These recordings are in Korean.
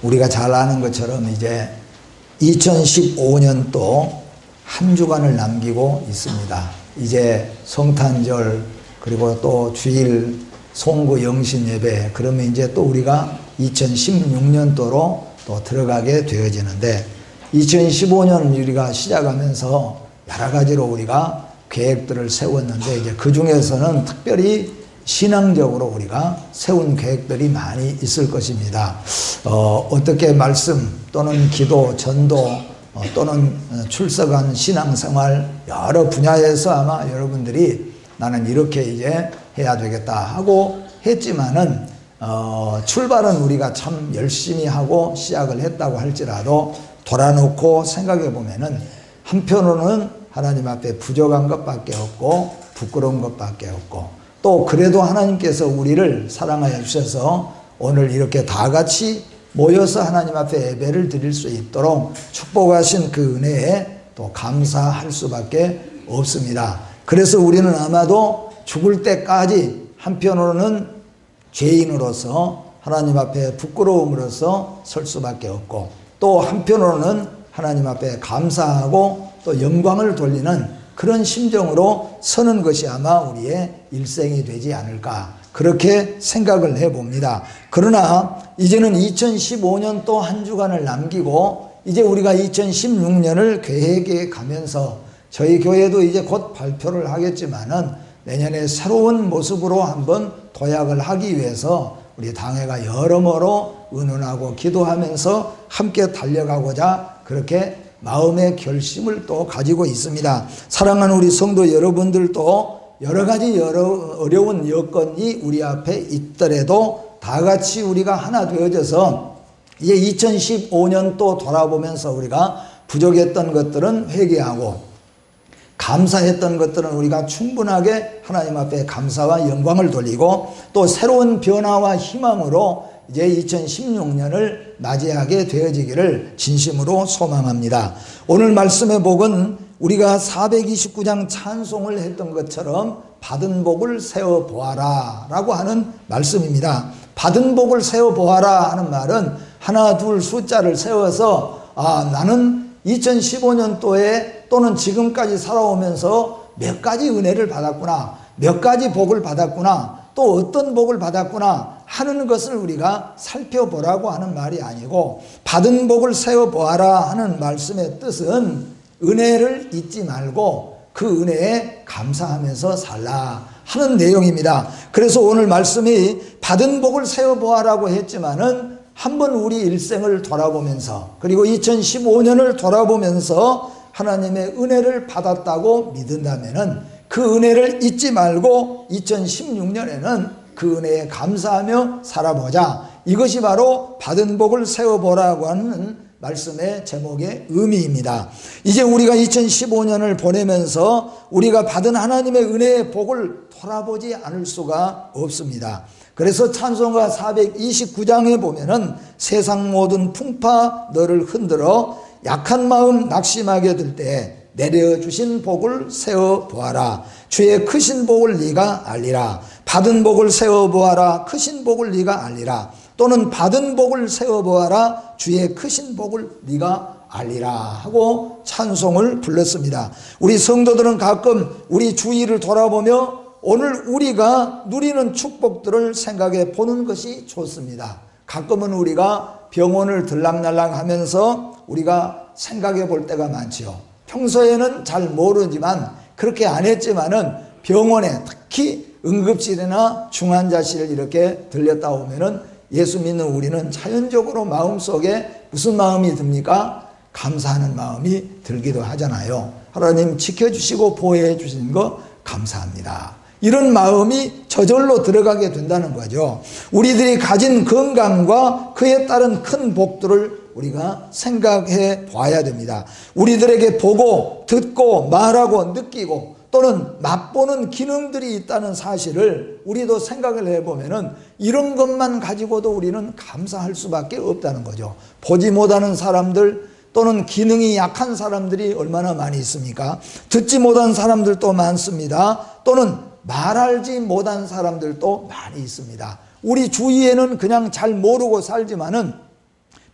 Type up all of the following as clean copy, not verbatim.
우리가 잘 아는 것처럼 이제 2015년도 한 주간을 남기고 있습니다. 이제 성탄절 그리고 또 주일 송구 영신 예배, 그러면 이제 또 우리가 2016년도로 또 들어가게 되어지는데, 2015년 우리가 시작하면서 여러 가지로 우리가 계획들을 세웠는데, 이제 그 중에서는 특별히 신앙적으로 우리가 세운 계획들이 많이 있을 것입니다. 어떻게 말씀 또는 기도, 전도 또는 출석한 신앙생활 여러 분야에서 아마 여러분들이 나는 이렇게 이제 해야 되겠다 하고 했지만은 출발은 우리가 참 열심히 하고 시작을 했다고 할지라도 돌아놓고 생각해 보면은 한편으로는 하나님 앞에 부족한 것밖에 없고 부끄러운 것밖에 없고, 또 그래도 하나님께서 우리를 사랑하여 주셔서 오늘 이렇게 다 같이 모여서 하나님 앞에 예배를 드릴 수 있도록 축복하신 그 은혜에 또 감사할 수밖에 없습니다. 그래서 우리는 아마도 죽을 때까지 한편으로는 죄인으로서 하나님 앞에 부끄러움으로써 설 수밖에 없고, 또 한편으로는 하나님 앞에 감사하고 또 영광을 돌리는 그런 심정으로 서는 것이 아마 우리의 일생이 되지 않을까, 그렇게 생각을 해봅니다. 그러나 이제는 2015년 또 한 주간을 남기고 이제 우리가 2016년을 계획해 가면서, 저희 교회도 이제 곧 발표를 하겠지만은 내년에 새로운 모습으로 한번 도약을 하기 위해서 우리 당회가 여러모로 의논하고 기도하면서 함께 달려가고자 그렇게 마음의 결심을 또 가지고 있습니다. 사랑하는 우리 성도 여러분들도 여러 가지 어려운 여건이 우리 앞에 있더라도 다 같이 우리가 하나 되어져서 이제 2015년 또 돌아보면서 우리가 부족했던 것들은 회개하고 감사했던 것들은 우리가 충분하게 하나님 앞에 감사와 영광을 돌리고, 또 새로운 변화와 희망으로 이제 2016년을 맞이하게 되어지기를 진심으로 소망합니다. 오늘 말씀의 복은 우리가 429장 찬송을 했던 것처럼 받은 복을 세어보아라 라고 하는 말씀입니다. 받은 복을 세어보아라 하는 말은 하나 둘 숫자를 세워서 나는 2015년도에 또는 지금까지 살아오면서 몇 가지 은혜를 받았구나, 몇 가지 복을 받았구나, 또 어떤 복을 받았구나 하는 것을 우리가 살펴보라고 하는 말이 아니고, 받은 복을 세어보아라 하는 말씀의 뜻은 은혜를 잊지 말고 그 은혜에 감사하면서 살라 하는 내용입니다. 그래서 오늘 말씀이 받은 복을 세어보아라고 했지만은 한번 우리 일생을 돌아보면서, 그리고 2015년을 돌아보면서 하나님의 은혜를 받았다고 믿는다면은 그 은혜를 잊지 말고 2016년에는 그 은혜에 감사하며 살아보자. 이것이 바로 받은 복을 세워보라고 하는 말씀의 제목의 의미입니다. 이제 우리가 2015년을 보내면서 우리가 받은 하나님의 은혜의 복을 돌아보지 않을 수가 없습니다. 그래서 찬송가 429장에 보면은 세상 모든 풍파 너를 흔들어 약한 마음 낙심하게 될 때 내려주신 복을 세어보아라. 주의 크신 복을 네가 알리라. 받은 복을 세어보아라. 크신 복을 네가 알리라. 또는 받은 복을 세어보아라. 주의 크신 복을 네가 알리라 하고 찬송을 불렀습니다. 우리 성도들은 가끔 우리 주위를 돌아보며 오늘 우리가 누리는 축복들을 생각해 보는 것이 좋습니다. 가끔은 우리가 병원을 들락날락 하면서 우리가 생각해 볼 때가 많지요. 평소에는 잘 모르지만, 그렇게 안 했지만은 병원에, 특히 응급실이나 중환자실을 이렇게 들렸다 오면은 예수 믿는 우리는 자연적으로 마음속에 무슨 마음이 듭니까? 감사하는 마음이 들기도 하잖아요. 하나님 지켜주시고 보호해 주신 거 감사합니다. 이런 마음이 저절로 들어가게 된다는 거죠. 우리들이 가진 건강과 그에 따른 큰 복들을 우리가 생각해 봐야 됩니다. 우리들에게 보고 듣고 말하고 느끼고 또는 맛보는 기능들이 있다는 사실을 우리도 생각을 해보면은 이런 것만 가지고도 우리는 감사할 수밖에 없다는 거죠. 보지 못하는 사람들 또는 기능이 약한 사람들이 얼마나 많이 있습니까? 듣지 못한 사람들도 많습니다. 또는 말하지 못한 사람들도 많이 있습니다. 우리 주위에는 그냥 잘 모르고 살지만은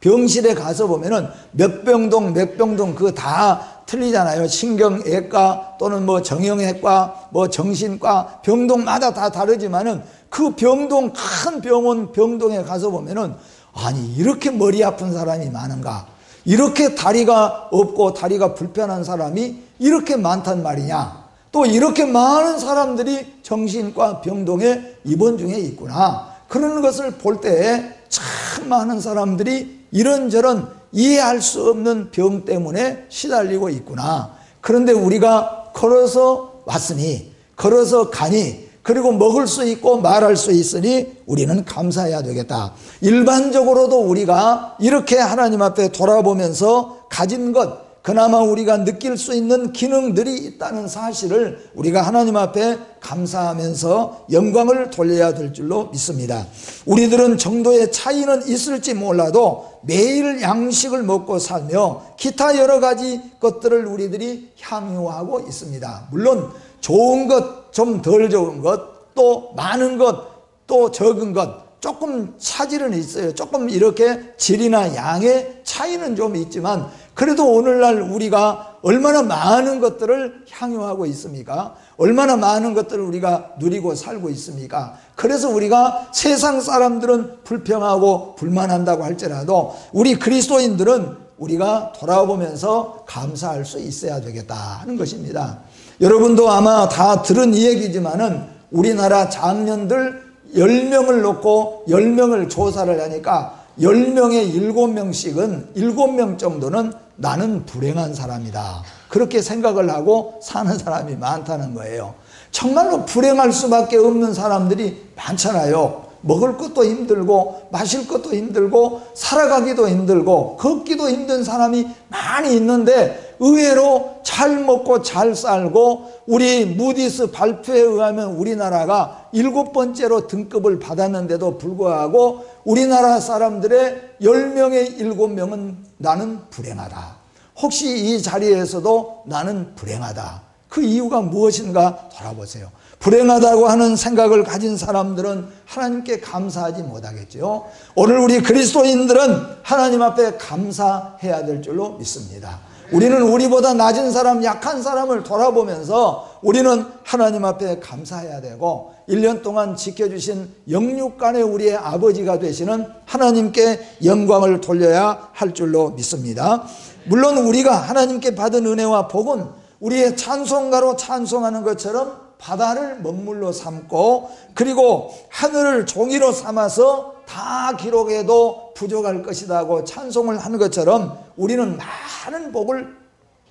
병실에 가서 보면은 맥병동 그거 다 틀리잖아요. 신경외과 또는 뭐 정형외과, 뭐 정신과, 병동마다 다 다르지만은 그 병동, 큰 병원 병동에 가서 보면은 아니 이렇게 머리 아픈 사람이 많은가, 이렇게 다리가 없고 다리가 불편한 사람이 이렇게 많단 말이냐, 또 이렇게 많은 사람들이 정신과 병동에 입원 중에 있구나, 그런 것을 볼 때에 참 많은 사람들이 이런저런 이해할 수 없는 병 때문에 시달리고 있구나. 그런데 우리가 걸어서 왔으니, 걸어서 가니, 그리고 먹을 수 있고 말할 수 있으니 우리는 감사해야 되겠다. 일반적으로도 우리가 이렇게 하나님 앞에 돌아보면서 가진 것, 그나마 우리가 느낄 수 있는 기능들이 있다는 사실을 우리가 하나님 앞에 감사하면서 영광을 돌려야 될 줄로 믿습니다. 우리들은 정도의 차이는 있을지 몰라도 매일 양식을 먹고 살며 기타 여러 가지 것들을 우리들이 향유하고 있습니다. 물론 좋은 것, 좀 덜 좋은 것, 또 많은 것, 또 적은 것, 조금 차질은 있어요. 조금 이렇게 질이나 양의 차이는 좀 있지만 그래도 오늘날 우리가 얼마나 많은 것들을 향유하고 있습니까? 얼마나 많은 것들을 우리가 누리고 살고 있습니까? 그래서 우리가 세상 사람들은 불평하고 불만한다고 할지라도 우리 그리스도인들은 우리가 돌아보면서 감사할 수 있어야 되겠다 하는 것입니다. 여러분도 아마 다 들은 이 얘기지만은 우리나라 장년들 10명을 놓고 10명을 조사를 하니까 10명에 7명씩은 7명 정도는 나는 불행한 사람이다, 그렇게 생각을 하고 사는 사람이 많다는 거예요. 정말로 불행할 수밖에 없는 사람들이 많잖아요. 먹을 것도 힘들고 마실 것도 힘들고 살아가기도 힘들고 걷기도 힘든 사람이 많이 있는데 의외로 잘 먹고 잘 살고, 우리 무디스 발표에 의하면 우리나라가 7번째로 등급을 받았는데도 불구하고 우리나라 사람들의 10명의 7명은 나는 불행하다. 혹시 이 자리에서도 나는 불행하다, 그 이유가 무엇인가 돌아보세요. 불행하다고 하는 생각을 가진 사람들은 하나님께 감사하지 못하겠죠. 오늘 우리 그리스도인들은 하나님 앞에 감사해야 될 줄로 믿습니다. 우리는 우리보다 낮은 사람, 약한 사람을 돌아보면서 우리는 하나님 앞에 감사해야 되고, 1년 동안 지켜주신 영육간의 우리의 아버지가 되시는 하나님께 영광을 돌려야 할 줄로 믿습니다. 물론 우리가 하나님께 받은 은혜와 복은 우리의 찬송가로 찬송하는 것처럼 바다를 먹물로 삼고, 그리고 하늘을 종이로 삼아서 다 기록해도 부족할 것이라고 찬송을 하는 것처럼 우리는 많은 복을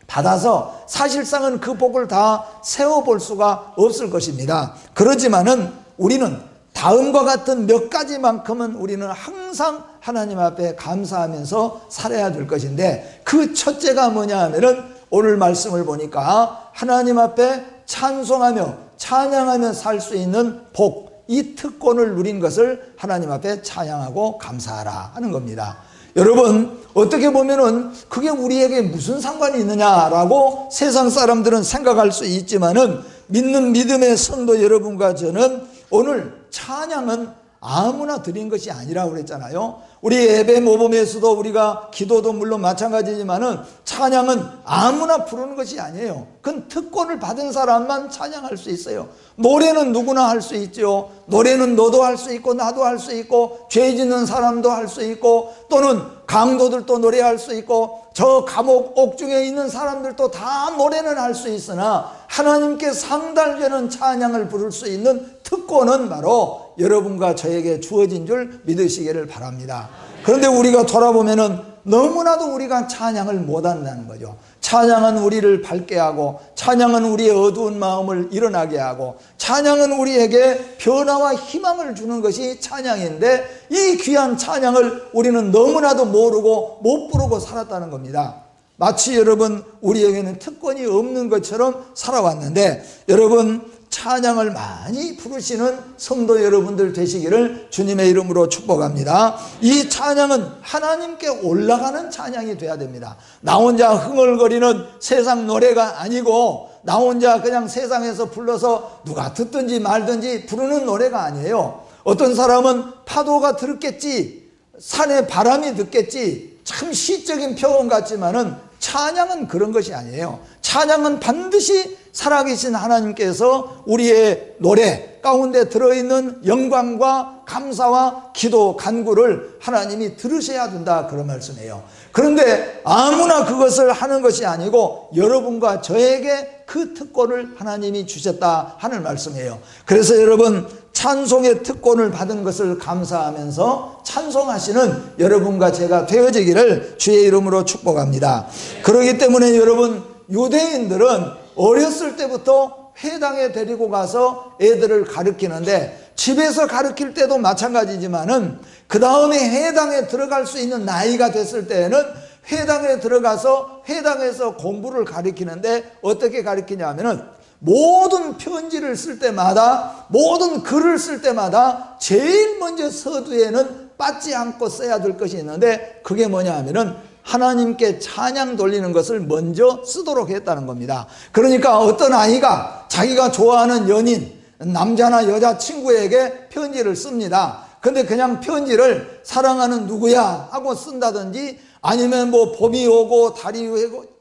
받아서 사실상은 그 복을 다 세어볼 수가 없을 것입니다. 그렇지만은 우리는 다음과 같은 몇 가지만큼은 우리는 항상 하나님 앞에 감사하면서 살아야 될 것인데, 그 첫째가 뭐냐 하면은 오늘 말씀을 보니까 하나님 앞에 찬송하며 찬양하며 살 수 있는 복, 이 특권을 누린 것을 하나님 앞에 찬양하고 감사하라 하는 겁니다. 여러분, 어떻게 보면은 그게 우리에게 무슨 상관이 있느냐라고 세상 사람들은 생각할 수 있지만은, 믿는 믿음의 성도 여러분과 저는 오늘 찬양은 아무나 드린 것이 아니라고 그랬잖아요. 우리 예배 모범에서도 우리가 기도도 물론 마찬가지지만은 찬양은 아무나 부르는 것이 아니에요. 그건 특권을 받은 사람만 찬양할 수 있어요. 노래는 누구나 할 수 있죠. 노래는 너도 할 수 있고 나도 할 수 있고 죄 짓는 사람도 할 수 있고, 또는 강도들도 노래할 수 있고 저 감옥 옥중에 있는 사람들도 다 노래는 할 수 있으나, 하나님께 상달되는 찬양을 부를 수 있는 특권은 바로 여러분과 저에게 주어진 줄 믿으시기를 바랍니다. 그런데 우리가 돌아보면은 너무나도 우리가 찬양을 못한다는 거죠. 찬양은 우리를 밝게 하고, 찬양은 우리의 어두운 마음을 일어나게 하고, 찬양은 우리에게 변화와 희망을 주는 것이 찬양인데, 이 귀한 찬양을 우리는 너무나도 모르고 못 부르고 살았다는 겁니다. 마치 여러분 우리에게는 특권이 없는 것처럼 살아왔는데, 여러분 찬양을 많이 부르시는 성도 여러분들 되시기를 주님의 이름으로 축복합니다. 이 찬양은 하나님께 올라가는 찬양이 돼야 됩니다. 나 혼자 흥얼거리는 세상 노래가 아니고, 나 혼자 그냥 세상에서 불러서 누가 듣든지 말든지 부르는 노래가 아니에요. 어떤 사람은 파도가 들었겠지, 산에 바람이 듣겠지, 참 시적인 표현 같지만은 찬양은 그런 것이 아니에요. 찬양은 반드시 살아계신 하나님께서 우리의 노래 가운데 들어있는 영광과 감사와 기도 간구를 하나님이 들으셔야 된다, 그런 말씀이에요. 그런데 아무나 그것을 하는 것이 아니고 여러분과 저에게 그 특권을 하나님이 주셨다 하는 말씀이에요. 그래서 여러분, 찬송의 특권을 받은 것을 감사하면서 찬송하시는 여러분과 제가 되어지기를 주의 이름으로 축복합니다. 그렇기 때문에 여러분, 유대인들은 어렸을 때부터 회당에 데리고 가서 애들을 가르치는데, 집에서 가르칠 때도 마찬가지지만은 그 다음에 회당에 들어갈 수 있는 나이가 됐을 때에는 회당에 들어가서 회당에서 공부를 가르치는데, 어떻게 가르치냐면은 모든 편지를 쓸 때마다, 모든 글을 쓸 때마다 제일 먼저 서두에는 빠지 않고 써야 될 것이 있는데, 그게 뭐냐 하면은 하나님께 찬양 돌리는 것을 먼저 쓰도록 했다는 겁니다. 그러니까 어떤 아이가 자기가 좋아하는 연인, 남자나 여자 친구에게 편지를 씁니다. 근데 그냥 편지를 사랑하는 누구야 하고 쓴다든지, 아니면 뭐 봄이 오고 달이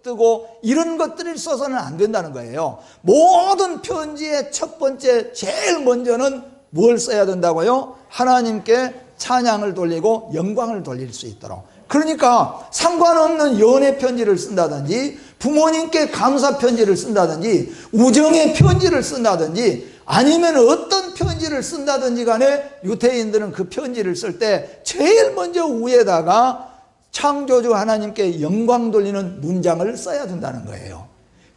뜨고 이런 것들을 써서는 안 된다는 거예요. 모든 편지의 첫 번째 제일 먼저는 뭘 써야 된다고요? 하나님께 찬양을 돌리고 영광을 돌릴 수 있도록. 그러니까 상관없는 연애 편지를 쓴다든지, 부모님께 감사 편지를 쓴다든지, 우정의 편지를 쓴다든지, 아니면 어떤 편지를 쓴다든지 간에 유대인들은 그 편지를 쓸 때 제일 먼저 위에다가 창조주 하나님께 영광 돌리는 문장을 써야 된다는 거예요.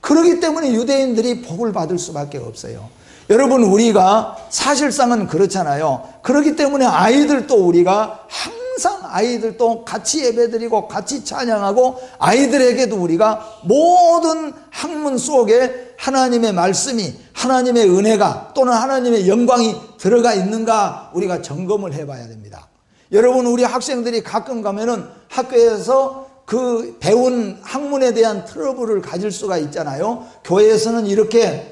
그렇기 때문에 유대인들이 복을 받을 수밖에 없어요. 여러분, 우리가 사실상은 그렇잖아요. 그렇기 때문에 아이들도 우리가 항상 아이들도 같이 예배드리고 같이 찬양하고, 아이들에게도 우리가 모든 학문 속에 하나님의 말씀이, 하나님의 은혜가 또는 하나님의 영광이 들어가 있는가 우리가 점검을 해봐야 됩니다. 여러분, 우리 학생들이 가끔 가면은 학교에서 그 배운 학문에 대한 트러블을 가질 수가 있잖아요. 교회에서는 이렇게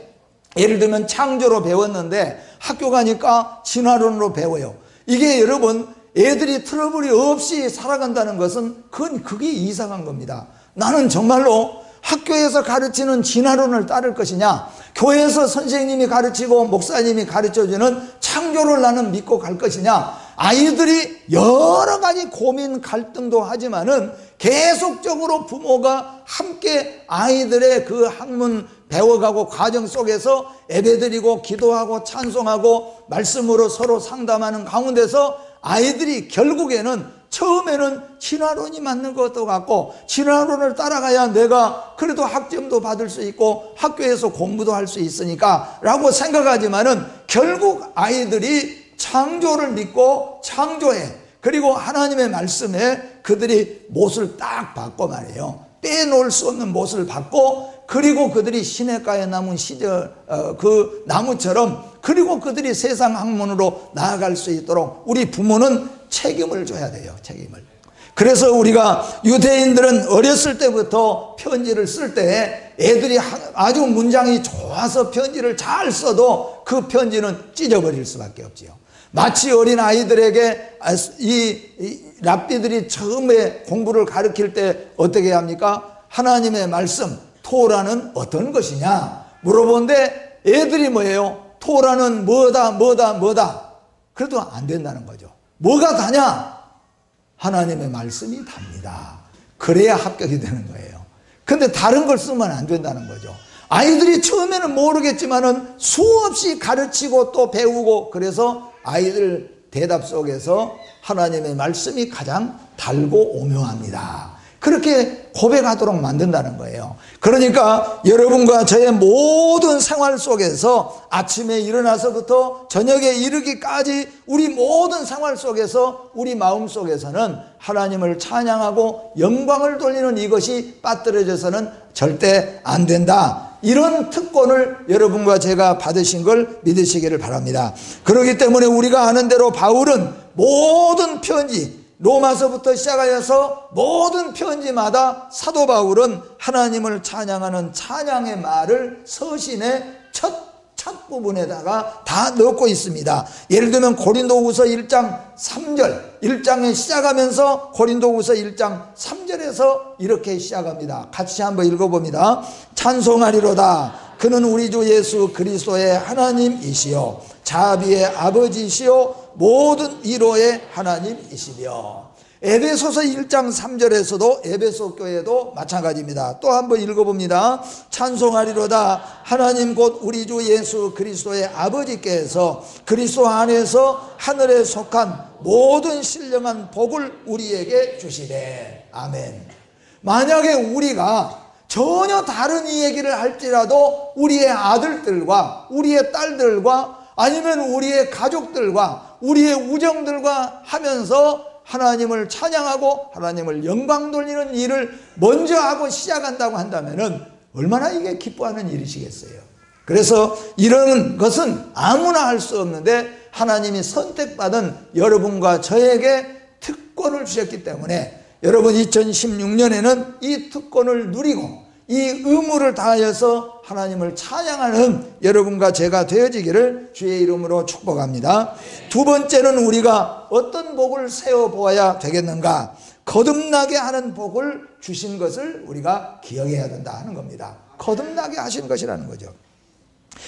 예를 들면 창조로 배웠는데 학교 가니까 진화론으로 배워요. 이게 여러분, 애들이 트러블이 없이 살아간다는 것은 그게 이상한 겁니다. 나는 정말로 학교에서 가르치는 진화론을 따를 것이냐, 교회에서 선생님이 가르치고 목사님이 가르쳐주는 창조를 나는 믿고 갈 것이냐. 아이들이 여러 가지 고민 갈등도 하지만은 계속적으로 부모가 함께 아이들의 그 학문 배워가고 과정 속에서 예배드리고 기도하고 찬송하고 말씀으로 서로 상담하는 가운데서 아이들이 결국에는 처음에는 진화론이 맞는 것도 같고, 진화론을 따라가야 내가 그래도 학점도 받을 수 있고 학교에서 공부도 할 수 있으니까 라고 생각하지만은, 결국 아이들이 창조를 믿고 창조해, 그리고 하나님의 말씀에 그들이 못을 딱 받고 말이에요. 빼놓을 수 없는 못을 받고, 그리고 그들이 시냇가에 남은 시절 그 나무처럼, 그리고 그들이 세상 학문으로 나아갈 수 있도록 우리 부모는 책임을 져야 돼요. 책임을. 그래서 우리가 유대인들은 어렸을 때부터 편지를 쓸 때 애들이 아주 문장이 좋아서 편지를 잘 써도 그 편지는 찢어버릴 수밖에 없지요. 마치 어린 아이들에게 이 랍비들이 처음에 공부를 가르칠 때 어떻게 합니까? 하나님의 말씀 토라는 어떤 것이냐 물어보는데 애들이 뭐예요? 토라는 뭐다 뭐다 뭐다. 그래도 안 된다는 거죠. 뭐가 다냐? 하나님의 말씀이 답니다. 그래야 합격이 되는 거예요. 근데 다른 걸 쓰면 안 된다는 거죠. 아이들이 처음에는 모르겠지만은 수없이 가르치고 또 배우고, 그래서 아이들 대답 속에서 하나님의 말씀이 가장 달고 오묘합니다. 그렇게 고백하도록 만든다는 거예요. 그러니까 여러분과 저의 모든 생활 속에서 아침에 일어나서부터 저녁에 이르기까지 우리 모든 생활 속에서 우리 마음 속에서는 하나님을 찬양하고 영광을 돌리는 이것이 빠뜨려져서는 절대 안 된다. 이런 특권을 여러분과 제가 받으신 걸 믿으시기를 바랍니다. 그렇기 때문에 우리가 아는 대로 바울은 모든 편지, 로마서부터 시작하여서 모든 편지마다 사도 바울은 하나님을 찬양하는 찬양의 말을 서신의 첫 첫 부분에다가 다 넣고 있습니다. 예를 들면 고린도후서 1장 3절, 1장에 시작하면서 고린도후서 1장 3절에서 이렇게 시작합니다. 같이 한번 읽어봅니다. 찬송하리로다. 그는 우리 주 예수 그리스도의 하나님이시요 자비의 아버지시요 모든 위로의 하나님이시며. 에베소서 1장 3절에서도 에베소 교회도 마찬가지입니다. 또 한번 읽어봅니다. 찬송하리로다. 하나님 곧 우리 주 예수 그리스도의 아버지께서 그리스도 안에서 하늘에 속한 모든 신령한 복을 우리에게 주시되. 아멘. 만약에 우리가 전혀 다른 이 얘기를 할지라도 우리의 아들들과 우리의 딸들과 아니면 우리의 가족들과 우리의 우정들과 하면서 하나님을 찬양하고 하나님을 영광 돌리는 일을 먼저 하고 시작한다고 한다면 얼마나 이게 기뻐하는 일이시겠어요. 그래서 이런 것은 아무나 할 수 없는데 하나님이 선택받은 여러분과 저에게 특권을 주셨기 때문에 여러분 2016년에는 이 특권을 누리고 이 의무를 다하여서 하나님을 찬양하는 여러분과 제가 되어지기를 주의 이름으로 축복합니다. 두 번째는 우리가 어떤 복을 세워보아야 되겠는가? 거듭나게 하는 복을 주신 것을 우리가 기억해야 된다 하는 겁니다. 거듭나게 하신 것이라는 거죠.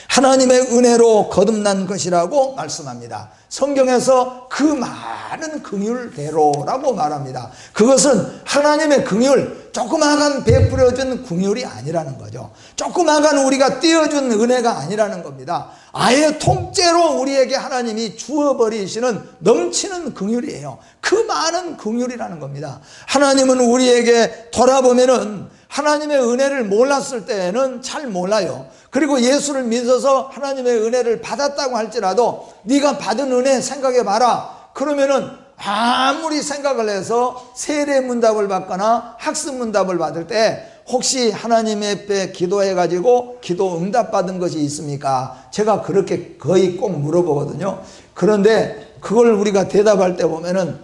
하나님의 은혜로 거듭난 것이라고 말씀합니다. 성경에서 그 많은 긍휼대로라고 말합니다. 그것은 하나님의 긍휼, 조그마한 베풀어준 긍휼이 아니라는 거죠. 조그마한 우리가 띄워준 은혜가 아니라는 겁니다. 아예 통째로 우리에게 하나님이 주어버리시는 넘치는 긍휼이에요. 그 많은 긍휼이라는 겁니다. 하나님은 우리에게 돌아보면은 하나님의 은혜를 몰랐을 때는 잘 몰라요. 그리고 예수를 믿어서 하나님의 은혜를 받았다고 할지라도 네가 받은 은혜 생각해 봐라. 그러면은 아무리 생각을 해서 세례 문답을 받거나 학습 문답을 받을 때 혹시 하나님 앞에 기도해 가지고 기도 응답 받은 것이 있습니까? 제가 그렇게 거의 꼭 물어보거든요. 그런데 그걸 우리가 대답할 때 보면은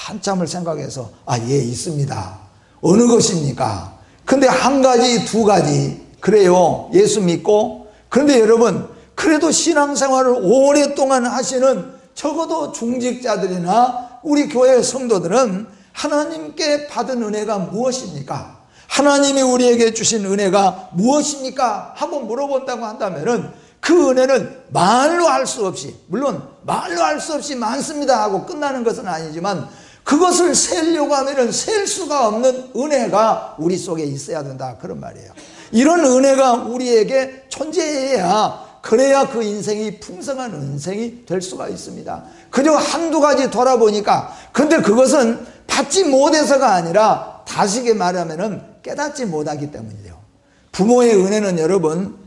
한참을 생각해서 예, 있습니다. 어느 것입니까? 근데 한 가지, 두 가지 그래요. 예수 믿고. 그런데 여러분, 그래도 신앙생활을 오랫동안 하시는 적어도 중직자들이나 우리 교회 성도들은 하나님께 받은 은혜가 무엇입니까? 하나님이 우리에게 주신 은혜가 무엇입니까? 하고 물어본다고 한다면은 그 은혜는 말로 할 수 없이, 물론 말로 할 수 없이 많습니다 하고 끝나는 것은 아니지만 그것을 세려고 하면은 셀 수가 없는 은혜가 우리 속에 있어야 된다. 그런 말이에요. 이런 은혜가 우리에게 존재해야 그래야 그 인생이 풍성한 인생이 될 수가 있습니다. 그저 한두 가지 돌아보니까 근데 그것은 받지 못해서가 아니라 다시게 말하면은 깨닫지 못하기 때문이에요. 부모의 은혜는 여러분,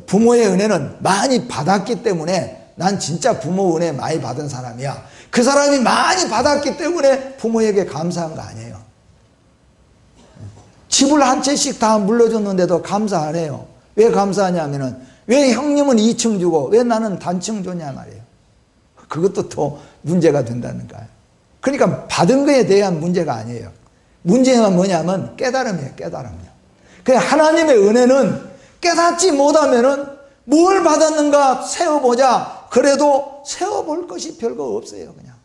부모의 은혜는 많이 받았기 때문에 난 진짜 부모 은혜 많이 받은 사람이야. 그 사람이 많이 받았기 때문에 부모에게 감사한 거 아니에요. 집을 한 채씩 다 물려줬는데도 감사 안 해요. 왜 감사하냐면은 왜 형님은 2층 주고 왜 나는 단층 줬냐 말이에요. 그것도 또 문제가 된다는 거예요. 그러니까 받은 거에 대한 문제가 아니에요. 문제가 뭐냐면 깨달음이에요. 깨달음이요. 그냥 하나님의 은혜는 깨닫지 못하면은 뭘 받았는가 세어보자. 그래도 세어볼 것이 별거 없어요. 그냥.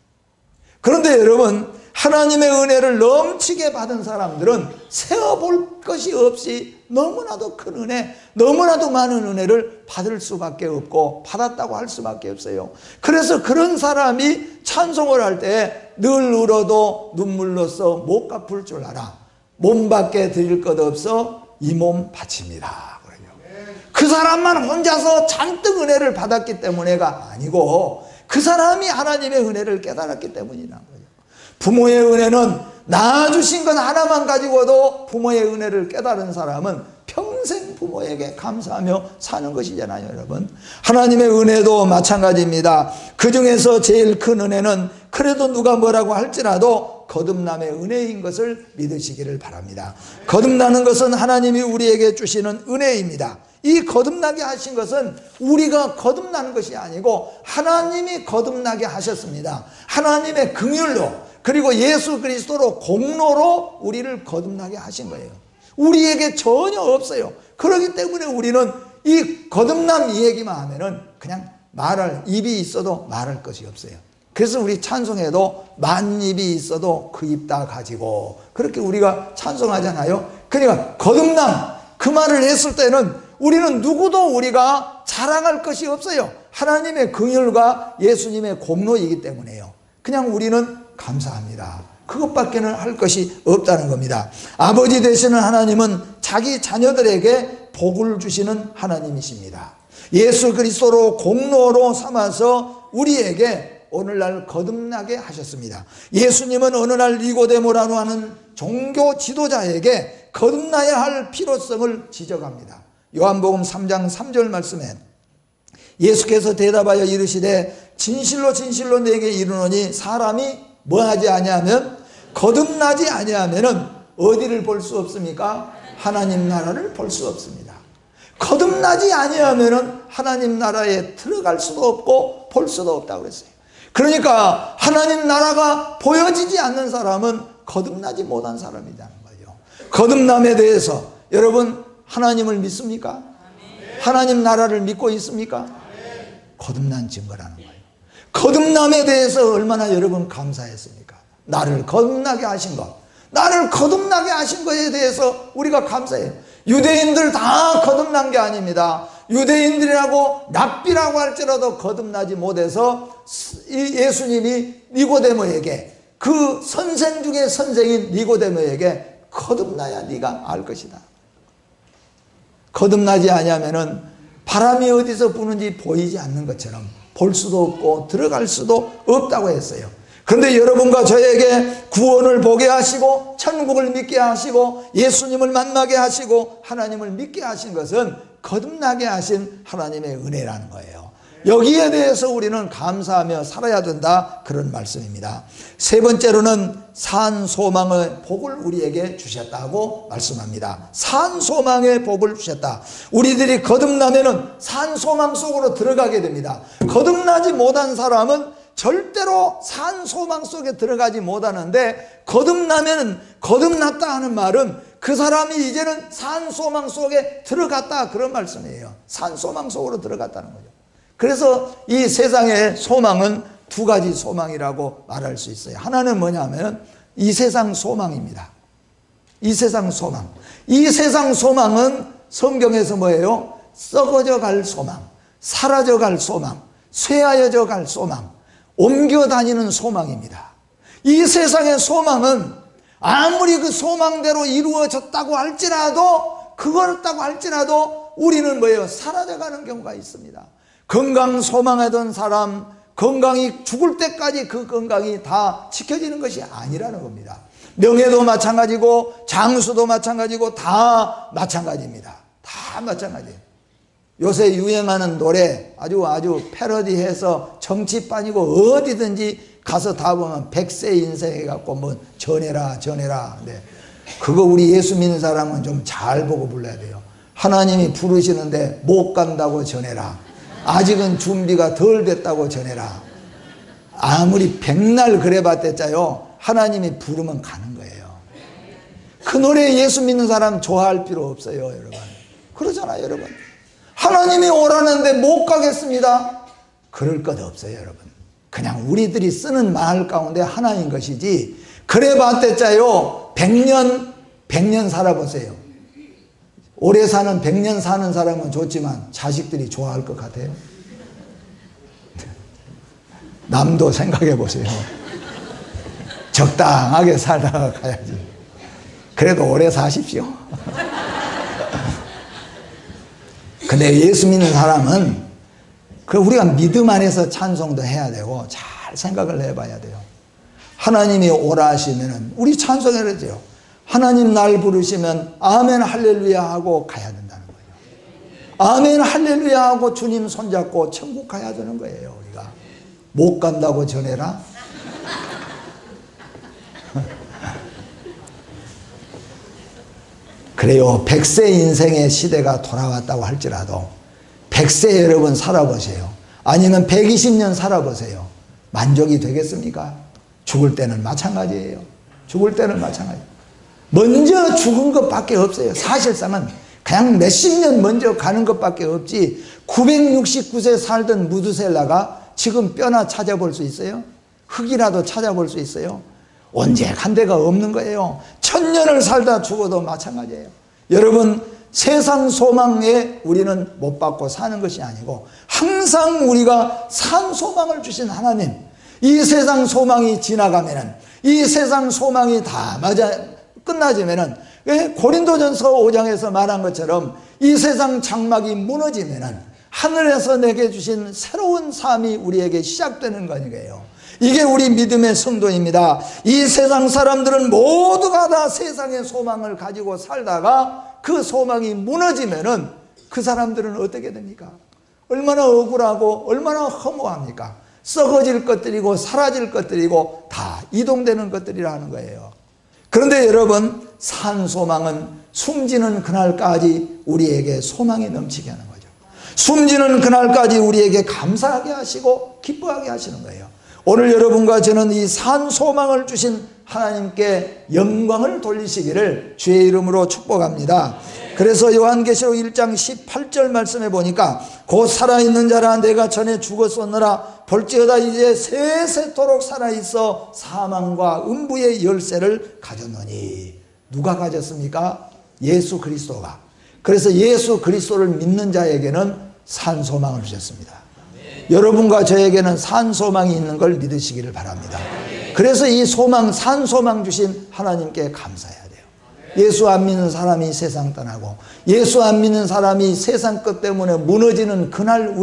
그런데 여러분, 하나님의 은혜를 넘치게 받은 사람들은 세어볼 것이 없이 너무나도 큰 은혜, 너무나도 많은 은혜를 받을 수밖에 없고 받았다고 할 수밖에 없어요. 그래서 그런 사람이 찬송을 할 때 늘 울어도 눈물로써 못 갚을 줄 알아. 몸밖에 드릴 것 없어 이 몸 바칩니다. 그 사람만 혼자서 잔뜩 은혜를 받았기 때문에가 아니고 그 사람이 하나님의 은혜를 깨달았기 때문이라는 거예요. 부모의 은혜는 낳아주신 것 하나만 가지고도 부모의 은혜를 깨달은 사람은 평생 부모에게 감사하며 사는 것이잖아요, 여러분. 하나님의 은혜도 마찬가지입니다. 그 중에서 제일 큰 은혜는 그래도 누가 뭐라고 할지라도 거듭남의 은혜인 것을 믿으시기를 바랍니다. 거듭나는 것은 하나님이 우리에게 주시는 은혜입니다. 이 거듭나게 하신 것은 우리가 거듭나는 것이 아니고 하나님이 거듭나게 하셨습니다. 하나님의 긍휼로 그리고 예수 그리스도로 공로로 우리를 거듭나게 하신 거예요. 우리에게 전혀 없어요. 그렇기 때문에 우리는 이 거듭남 이 얘기만 하면은 그냥 말할 입이 있어도 말할 것이 없어요. 그래서 우리 찬송에도 만 입이 있어도 그 입 다 가지고 그렇게 우리가 찬송하잖아요. 그러니까 거듭남 그 말을 했을 때는 우리는 누구도 우리가 자랑할 것이 없어요. 하나님의 긍휼과 예수님의 공로이기 때문에요. 그냥 우리는 감사합니다. 그것밖에는 할 것이 없다는 겁니다. 아버지 되시는 하나님은 자기 자녀들에게 복을 주시는 하나님이십니다. 예수 그리스도로 공로로 삼아서 우리에게 오늘날 거듭나게 하셨습니다. 예수님은 어느 날 니고데모라고 하는 종교 지도자에게 거듭나야 할 필요성을 지적합니다. 요한복음 3장 3절 말씀에 예수께서 대답하여 이르시되 진실로 진실로 내게 이르노니 사람이 뭐하지 아니하면 거듭나지 아니하면은 어디를 볼 수 없습니까? 하나님 나라를 볼 수 없습니다. 거듭나지 아니하면은 하나님 나라에 들어갈 수도 없고 볼 수도 없다고 그랬어요. 그러니까 하나님 나라가 보여지지 않는 사람은 거듭나지 못한 사람이라는 거죠. 거듭남에 대해서 여러분 하나님을 믿습니까? 하나님 나라를 믿고 있습니까? 거듭난 증거라는 거예요. 거듭남에 대해서 얼마나 여러분 감사했습니까? 나를 거듭나게 하신 것, 나를 거듭나게 하신 것에 대해서 우리가 감사해요. 유대인들 다 거듭난 게 아닙니다. 유대인들이라고 랍비라고 할지라도 거듭나지 못해서 예수님이 니고데모에게 그 선생 중에 선생인 니고데모에게 거듭나야 네가 알 것이다. 거듭나지 아니하면은 바람이 어디서 부는지 보이지 않는 것처럼 볼 수도 없고 들어갈 수도 없다고 했어요. 그런데 여러분과 저에게 구원을 보게 하시고 천국을 믿게 하시고 예수님을 만나게 하시고 하나님을 믿게 하신 것은 거듭나게 하신 하나님의 은혜라는 거예요. 여기에 대해서 우리는 감사하며 살아야 된다, 그런 말씀입니다. 세 번째로는 산 소망의 복을 우리에게 주셨다고 말씀합니다. 산 소망의 복을 주셨다. 우리들이 거듭나면은 산 소망 속으로 들어가게 됩니다. 거듭나지 못한 사람은 절대로 산 소망 속에 들어가지 못하는데, 거듭나면은, 거듭났다 하는 말은 그 사람이 이제는 산 소망 속에 들어갔다, 그런 말씀이에요. 산 소망 속으로 들어갔다는 거죠. 그래서 이 세상의 소망은 두 가지 소망이라고 말할 수 있어요. 하나는 뭐냐면 이 세상 소망입니다. 이 세상 소망. 이 세상 소망은 성경에서 뭐예요? 썩어져 갈 소망, 사라져 갈 소망, 쇠하여져 갈 소망, 옮겨 다니는 소망입니다. 이 세상의 소망은 아무리 그 소망대로 이루어졌다고 할지라도, 그거였다고 할지라도 우리는 뭐예요? 사라져 가는 경우가 있습니다. 건강 소망하던 사람, 건강이 죽을 때까지 그 건강이 다 지켜지는 것이 아니라는 겁니다. 명예도 마찬가지고 장수도 마찬가지고 다 마찬가지입니다. 다 마찬가지예요. 요새 유행하는 노래 아주 패러디해서 정치판이고 어디든지 가서 다 보면 100세 인생 해갖고 뭐 전해라 전해라. 네. 그거 우리 예수 믿는 사람은 좀 잘 보고 불러야 돼요. 하나님이 부르시는데 못 간다고 전해라. 아직은 준비가 덜 됐다고 전해라. 아무리 백날 그래봤댔자요, 하나님이 부르면 가는 거예요. 그 노래 예수 믿는 사람 좋아할 필요 없어요, 여러분. 그러잖아요, 여러분. 하나님이 오라는데 못 가겠습니다. 그럴 것 없어요, 여러분. 그냥 우리들이 쓰는 말 가운데 하나인 것이지, 그래봤댔자요 100년 살아보세요. 오래 사는 100년 사는 사람은 좋지만 자식들이 좋아할 것 같아요? 남도 생각해 보세요. 적당하게 살다가 가야지. 그래도 오래 사십시오. 근데 예수 믿는 사람은 우리가 믿음 안에서 찬송도 해야 되고 잘 생각을 해봐야 돼요. 하나님이 오라 하시면은 우리 찬송해야 돼요. 하나님 날 부르시면 아멘 할렐루야 하고 가야 된다는 거예요. 아멘 할렐루야 하고 주님 손잡고 천국 가야 되는 거예요. 우리가 못 간다고 전해라. 그래요. 100세 인생의 시대가 돌아왔다고 할지라도 100세 여러분 살아보세요. 아니면 120년 살아보세요. 만족이 되겠습니까? 죽을 때는 마찬가지예요. 죽을 때는 마찬가지. 먼저 죽은 것밖에 없어요. 사실상은 그냥 몇십 년 먼저 가는 것밖에 없지 969세 살던 무두셀라가 지금 뼈나 찾아볼 수 있어요? 흙이라도 찾아볼 수 있어요? 언제 간 데가 없는 거예요. 1000년을 살다 죽어도 마찬가지예요. 여러분, 세상 소망에 우리는 못 받고 사는 것이 아니고 항상 우리가 산 소망을 주신 하나님, 이 세상 소망이 지나가면은, 이 세상 소망이 다 끝나지면은, 고린도전서 5장에서 말한 것처럼 이 세상 장막이 무너지면은 하늘에서 내게 주신 새로운 삶이 우리에게 시작되는 거니까요. 이게 우리 믿음의 성도입니다. 이 세상 사람들은 모두가 다 세상의 소망을 가지고 살다가 그 소망이 무너지면은 그 사람들은 어떻게 됩니까? 얼마나 억울하고 얼마나 허무합니까? 썩어질 것들이고 사라질 것들이고 다 이동되는 것들이라는 거예요. 그런데 여러분, 산 소망은 숨지는 그날까지 우리에게 소망이 넘치게 하는 거죠. 숨지는 그날까지 우리에게 감사하게 하시고 기뻐하게 하시는 거예요. 오늘 여러분과 저는 이 산 소망을 주신 하나님께 영광을 돌리시기를 주의 이름으로 축복합니다. 그래서 요한계시록 1장 18절 말씀에 보니까 곧 살아있는 자라 내가 전에 죽었었느라 볼지어다 이제 세세토록 살아있어 사망과 음부의 열쇠를 가졌노니. 누가 가졌습니까? 예수 그리스도가. 그래서 예수 그리스도를 믿는 자에게는 산 소망을 주셨습니다. 여러분과 저에게는 산 소망이 있는 걸 믿으시기를 바랍니다. 그래서 이 소망, 산 소망 주신 하나님께 감사해야 돼요. 예수 안 믿는 사람이 세상 떠나고 예수 안 믿는 사람이 세상 것 때문에 무너지는 그날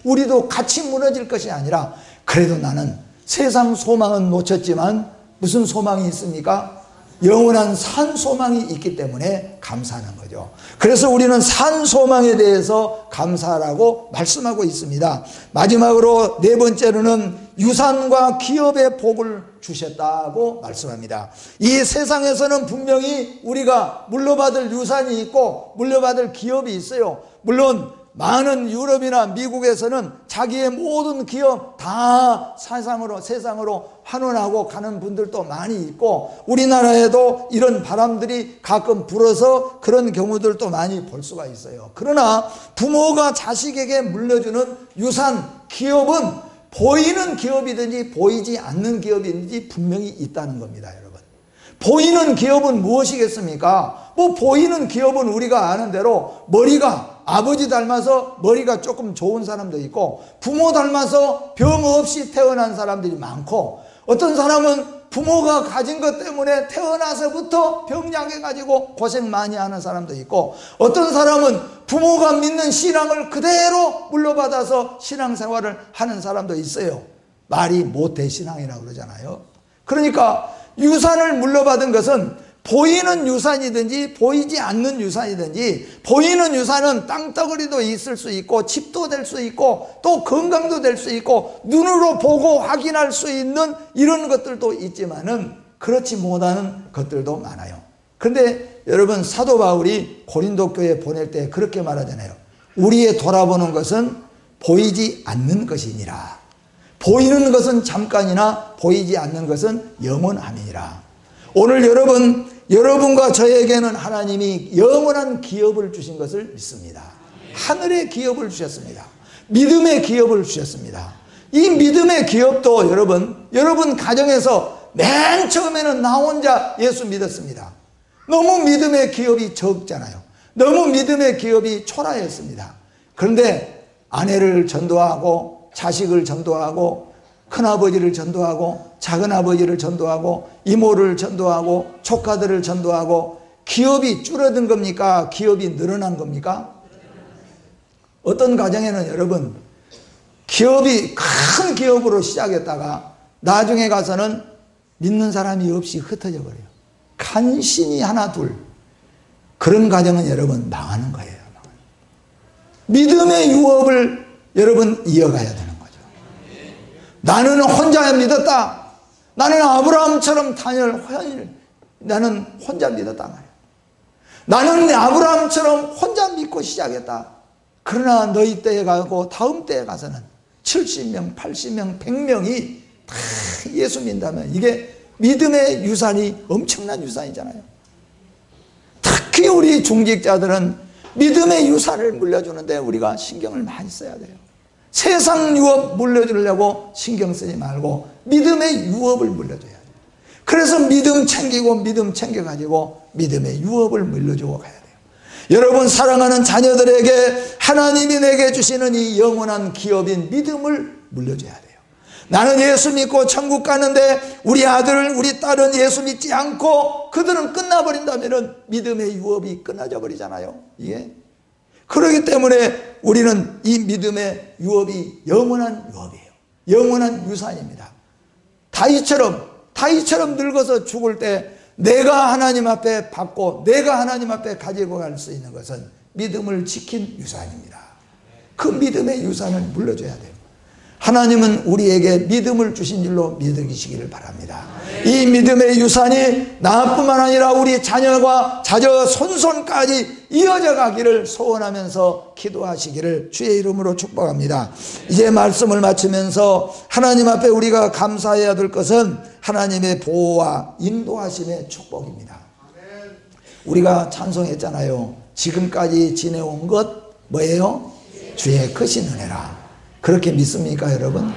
우리도 같이 무너질 것이 아니라 그래도 나는 세상 소망은 놓쳤지만 무슨 소망이 있습니까? 영원한 산 소망이 있기 때문에 감사하는 거죠. 그래서 우리는 산 소망에 대해서 감사하라고 말씀하고 있습니다. 마지막으로 네 번째로는 유산과 기업의 복을 주셨다고 말씀합니다. 이 세상에서는 분명히 우리가 물려받을 유산이 있고 물려받을 기업이 있어요. 물론 많은 유럽이나 미국에서는 자기의 모든 기업 다 세상으로 환원하고 가는 분들도 많이 있고 우리나라에도 이런 바람들이 가끔 불어서 그런 경우들도 많이 볼 수가 있어요. 그러나 부모가 자식에게 물려주는 유산, 기업은 보이는 기업이든지 보이지 않는 기업이든지 분명히 있다는 겁니다, 여러분. 보이는 기업은 무엇이겠습니까? 보이는 기업은 우리가 아는 대로 머리가 아버지 닮아서 머리가 조금 좋은 사람도 있고 부모 닮아서 병 없이 태어난 사람들이 많고 어떤 사람은 부모가 가진 것 때문에 태어나서부터 병약해가지고 고생 많이 하는 사람도 있고 어떤 사람은 부모가 믿는 신앙을 그대로 물려받아서 신앙생활을 하는 사람도 있어요. 말이 모태신앙이라고 그러잖아요. 그러니까 유산을 물려받은 것은 보이는 유산이든지 보이지 않는 유산이든지 보이는 유산은 땅덩어리도 있을 수 있고 집도 될 수 있고 또 건강도 될 수 있고 눈으로 보고 확인할 수 있는 이런 것들도 있지만은 그렇지 못하는 것들도 많아요. 그런데 여러분 사도 바울이 고린도 교회에 보낼 때 그렇게 말하잖아요. 우리의 돌아보는 것은 보이지 않는 것이니라. 보이는 것은 잠깐이나 보이지 않는 것은 영원함이니라. 오늘 여러분과 저에게는 하나님이 영원한 기업을 주신 것을 믿습니다. 하늘의 기업을 주셨습니다. 믿음의 기업을 주셨습니다. 이 믿음의 기업도 여러분 가정에서 맨 처음에는 나 혼자 예수 믿었습니다. 너무 믿음의 기업이 적잖아요. 너무 믿음의 기업이 초라했습니다. 그런데 아내를 전도하고 자식을 전도하고 큰아버지를 전도하고 작은아버지를 전도하고 이모를 전도하고 조카들을 전도하고 기업이 줄어든 겁니까? 기업이 늘어난 겁니까? 어떤 가정에는 여러분 기업이 큰 기업으로 시작했다가 나중에 가서는 믿는 사람이 없이 흩어져 버려요. 간신히 하나 둘 그런 가정은 여러분 망하는 거예요. 믿음의 유업을 여러분 이어가야 되는 거예요. 나는 혼자 믿었다. 나는 아브라함처럼 나는 혼자 믿었다 말이야. 나는 아브라함처럼 혼자 믿고 시작했다. 그러나 너희 때에 가고 다음 때에 가서는 70명, 80명, 100명이 다 예수 믿는다면 이게 믿음의 유산이 엄청난 유산이잖아요. 특히 우리 중직자들은 믿음의 유산을 물려주는데 우리가 신경을 많이 써야 돼요. 세상 유업 물려주려고 신경 쓰지 말고 믿음의 유업을 물려줘야 돼요. 그래서 믿음 챙겨가지고 믿음의 유업을 물려주고 가야 돼요. 여러분, 사랑하는 자녀들에게 하나님이 내게 주시는 이 영원한 기업인 믿음을 물려줘야 돼요. 나는 예수 믿고 천국 가는데 우리 아들, 우리 딸은 예수 믿지 않고 그들은 끝나버린다면 믿음의 유업이 끊어져 버리잖아요. 예? 그렇기 때문에 우리는 이 믿음의 유업이 영원한 유업이에요. 영원한 유산입니다. 다윗처럼 늙어서 죽을 때 내가 하나님 앞에 받고 내가 하나님 앞에 가지고 갈 수 있는 것은 믿음을 지킨 유산입니다. 그 믿음의 유산을 물려줘야 돼요. 하나님은 우리에게 믿음을 주신 줄로 믿으시기를 바랍니다. 이 믿음의 유산이 나뿐만 아니라 우리 자녀과 자녀 손손까지 이어져 가기를 소원하면서 기도하시기를 주의 이름으로 축복합니다. 이제 말씀을 마치면서 하나님 앞에 우리가 감사해야 될 것은 하나님의 보호와 인도하심의 축복입니다. 우리가 찬송했잖아요. 지금까지 지내온 것 뭐예요? 주의 크신 은혜라. 그렇게 믿습니까, 여러분?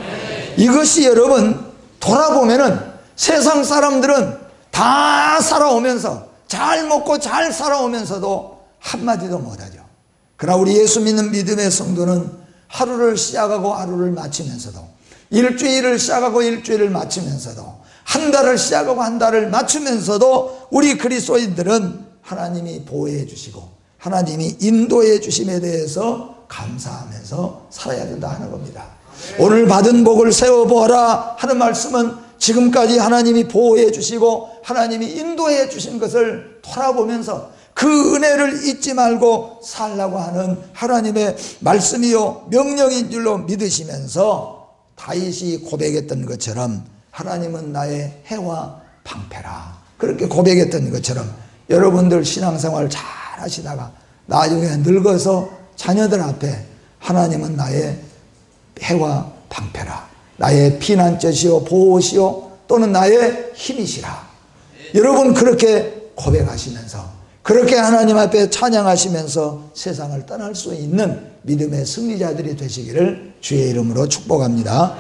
이것이 여러분 돌아보면은 세상 사람들은 다 살아오면서 잘 먹고 잘 살아오면서도 한마디도 못하죠. 그러나 우리 예수 믿는 믿음의 성도는 하루를 시작하고 하루를 마치면서도, 일주일을 시작하고 일주일을 마치면서도, 한 달을 시작하고 한 달을 마치면서도 우리 그리스도인들은 하나님이 보호해 주시고 하나님이 인도해 주심에 대해서 감사하면서 살아야 된다 하는 겁니다. 오늘 받은 복을 세워보아라 하는 말씀은 지금까지 하나님이 보호해 주시고 하나님이 인도해 주신 것을 돌아보면서 그 은혜를 잊지 말고 살라고 하는 하나님의 말씀이요 명령인 줄로 믿으시면서 다윗이 고백했던 것처럼 하나님은 나의 해와 방패라, 그렇게 고백했던 것처럼 여러분들 신앙생활 잘 하시다가 나중에 늙어서 자녀들 앞에 하나님은 나의 해와 방패라, 나의 피난처시오 보호시오 또는 나의 힘이시라, 여러분 그렇게 고백하시면서 그렇게 하나님 앞에 찬양하시면서 세상을 떠날 수 있는 믿음의 승리자들이 되시기를 주의 이름으로 축복합니다.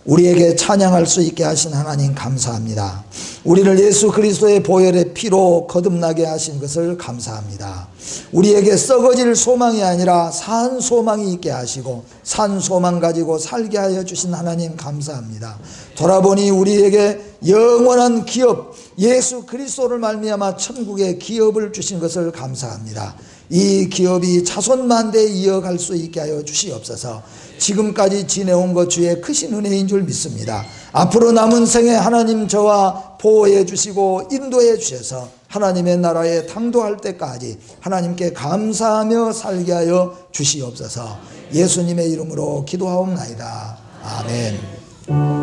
우리에게 찬양할 수 있게 하신 하나님 감사합니다. 우리를 예수 그리스도의 보혈의 피로 거듭나게 하신 것을 감사합니다. 우리에게 썩어질 소망이 아니라 산 소망이 있게 하시고 산 소망 가지고 살게 하여 주신 하나님 감사합니다. 돌아보니 우리에게 영원한 기업 예수 그리스도를 말미암아 천국의 기업을 주신 것을 감사합니다. 이 기업이 자손만대에 이어갈 수 있게 하여 주시옵소서. 지금까지 지내온 것 주의 크신 은혜인 줄 믿습니다. 앞으로 남은 생에 하나님 저와 보호해 주시고 인도해 주셔서 하나님의 나라에 당도할 때까지 하나님께 감사하며 살게 하여 주시옵소서. 예수님의 이름으로 기도하옵나이다. 아멘.